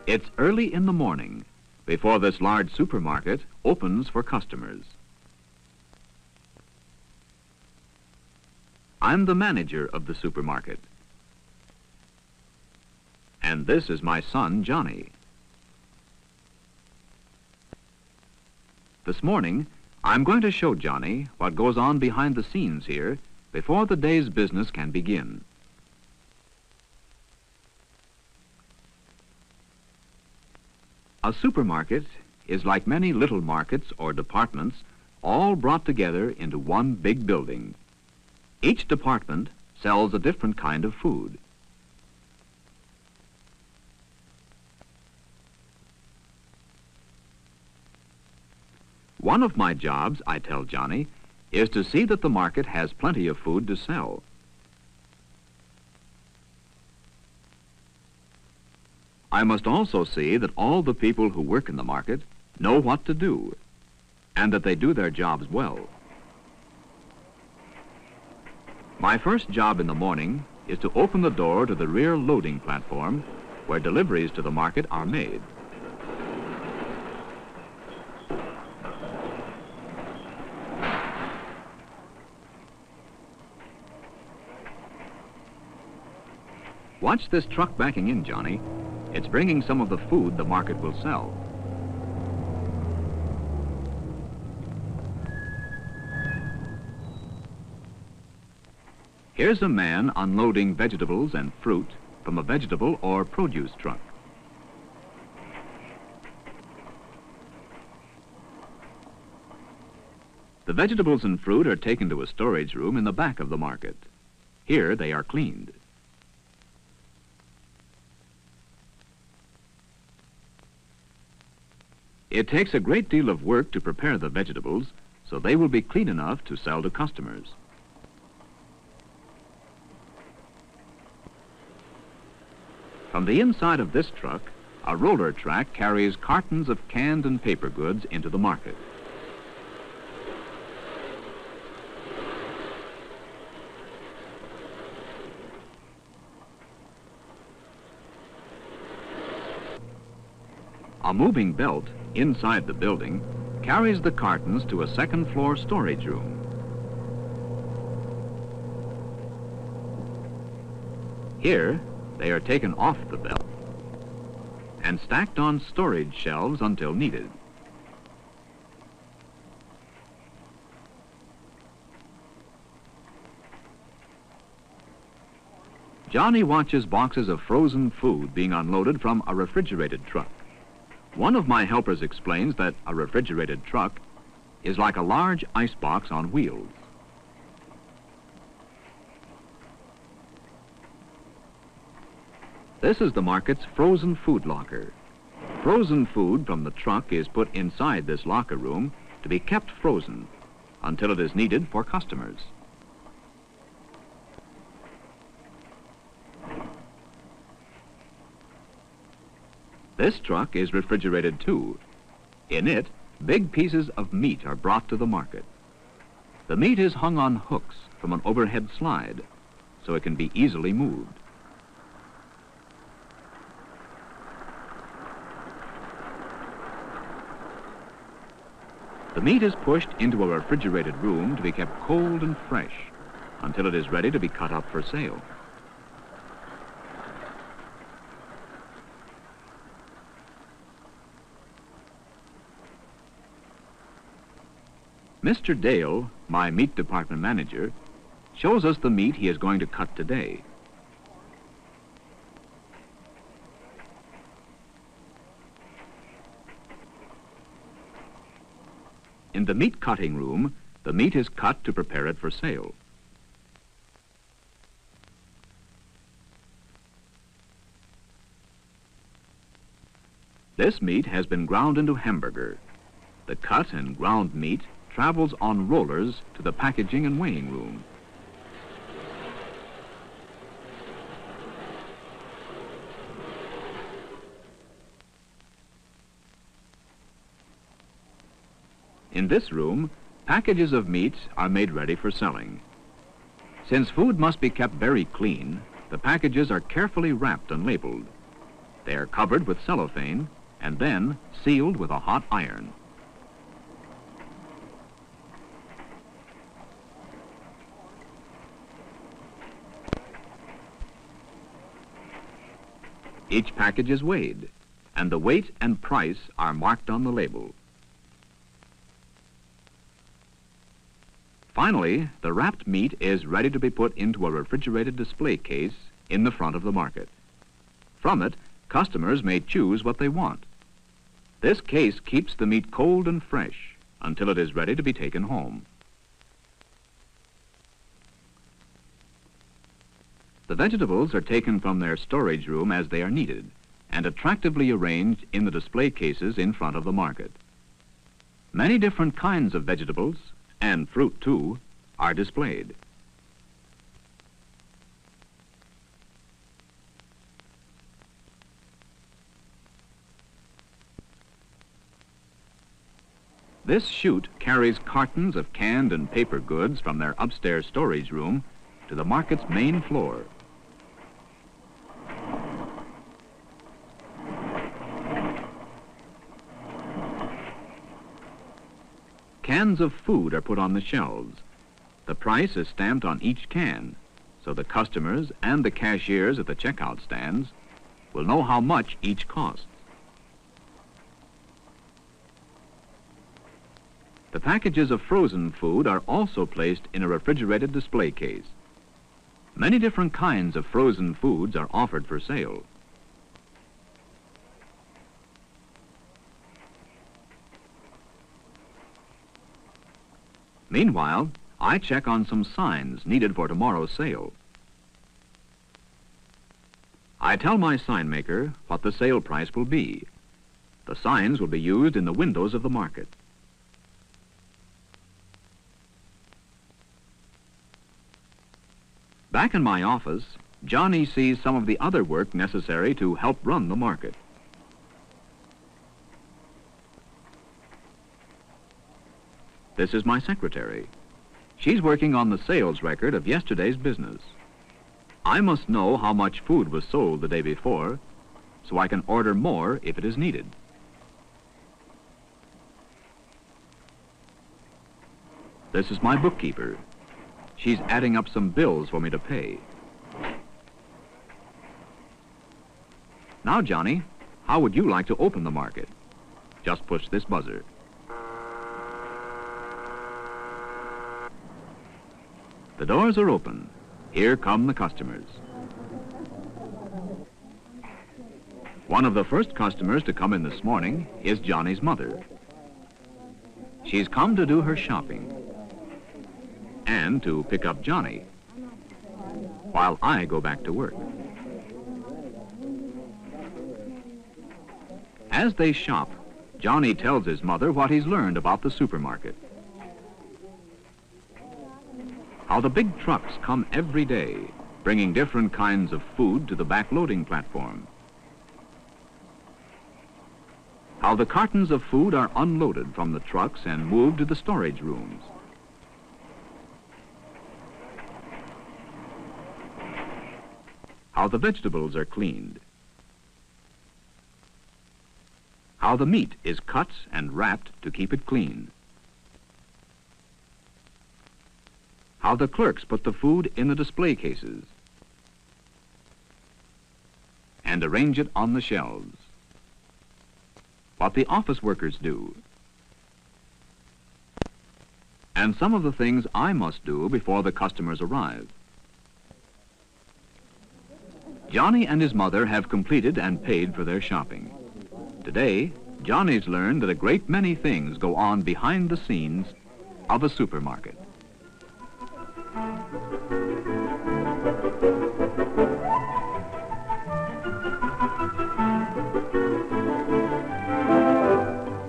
It's early in the morning before this large supermarket opens for customers. I'm the manager of the supermarket. And this is my son, Johnny. This morning, I'm going to show Johnny what goes on behind the scenes here before the day's business can begin. A supermarket is like many little markets or departments, all brought together into one big building. Each department sells a different kind of food. One of my jobs, I tell Johnny, is to see that the market has plenty of food to sell. I must also see that all the people who work in the market know what to do, and that they do their jobs well. My first job in the morning is to open the door to the rear loading platform where deliveries to the market are made. Watch this truck backing in, Johnny. It's bringing some of the food the market will sell. Here's a man unloading vegetables and fruit from a vegetable or produce truck. The vegetables and fruit are taken to a storage room in the back of the market. Here they are cleaned. It takes a great deal of work to prepare the vegetables, so they will be clean enough to sell to customers. From the inside of this truck, a roller track carries cartons of canned and paper goods into the market. A moving belt inside the building carries the cartons to a second-floor storage room. Here, they are taken off the belt and stacked on storage shelves until needed. Johnny watches boxes of frozen food being unloaded from a refrigerated truck. One of my helpers explains that a refrigerated truck is like a large icebox on wheels. This is the market's frozen food locker. Frozen food from the truck is put inside this locker room to be kept frozen until it is needed for customers. This truck is refrigerated too. In it, big pieces of meat are brought to the market. The meat is hung on hooks from an overhead slide, so it can be easily moved. The meat is pushed into a refrigerated room to be kept cold and fresh until it is ready to be cut up for sale. Mr. Dale, my meat department manager, shows us the meat he is going to cut today. In the meat cutting room, the meat is cut to prepare it for sale. This meat has been ground into hamburger. The cut and ground meat travels on rollers to the packaging and weighing room. In this room, packages of meat are made ready for selling. Since food must be kept very clean, the packages are carefully wrapped and labeled. They are covered with cellophane and then sealed with a hot iron. Each package is weighed, and the weight and price are marked on the label. Finally, the wrapped meat is ready to be put into a refrigerated display case in the front of the market. From it, customers may choose what they want. This case keeps the meat cold and fresh until it is ready to be taken home. The vegetables are taken from their storage room as they are needed and attractively arranged in the display cases in front of the market. Many different kinds of vegetables, and fruit too, are displayed. This chute carries cartons of canned and paper goods from their upstairs storage room to the market's main floor. Cans of food are put on the shelves. The price is stamped on each can, so the customers and the cashiers at the checkout stands will know how much each costs. The packages of frozen food are also placed in a refrigerated display case. Many different kinds of frozen foods are offered for sale. Meanwhile, I check on some signs needed for tomorrow's sale. I tell my sign maker what the sale price will be. The signs will be used in the windows of the market. Back in my office, Johnny sees some of the other work necessary to help run the market. This is my secretary. She's working on the sales record of yesterday's business. I must know how much food was sold the day before, so I can order more if it is needed. This is my bookkeeper. She's adding up some bills for me to pay. Now, Johnny, how would you like to open the market? Just push this buzzer. The doors are open. Here come the customers. One of the first customers to come in this morning is Johnny's mother. She's come to do her shopping and to pick up Johnny while I go back to work. As they shop, Johnny tells his mother what he's learned about the supermarket. How the big trucks come every day, bringing different kinds of food to the back loading platform. How the cartons of food are unloaded from the trucks and moved to the storage rooms. How the vegetables are cleaned. How the meat is cut and wrapped to keep it clean. How the clerks put the food in the display cases and arrange it on the shelves. What the office workers do. And some of the things I must do before the customers arrive. Johnny and his mother have completed and paid for their shopping. Today, Johnny's learned that a great many things go on behind the scenes of a supermarket.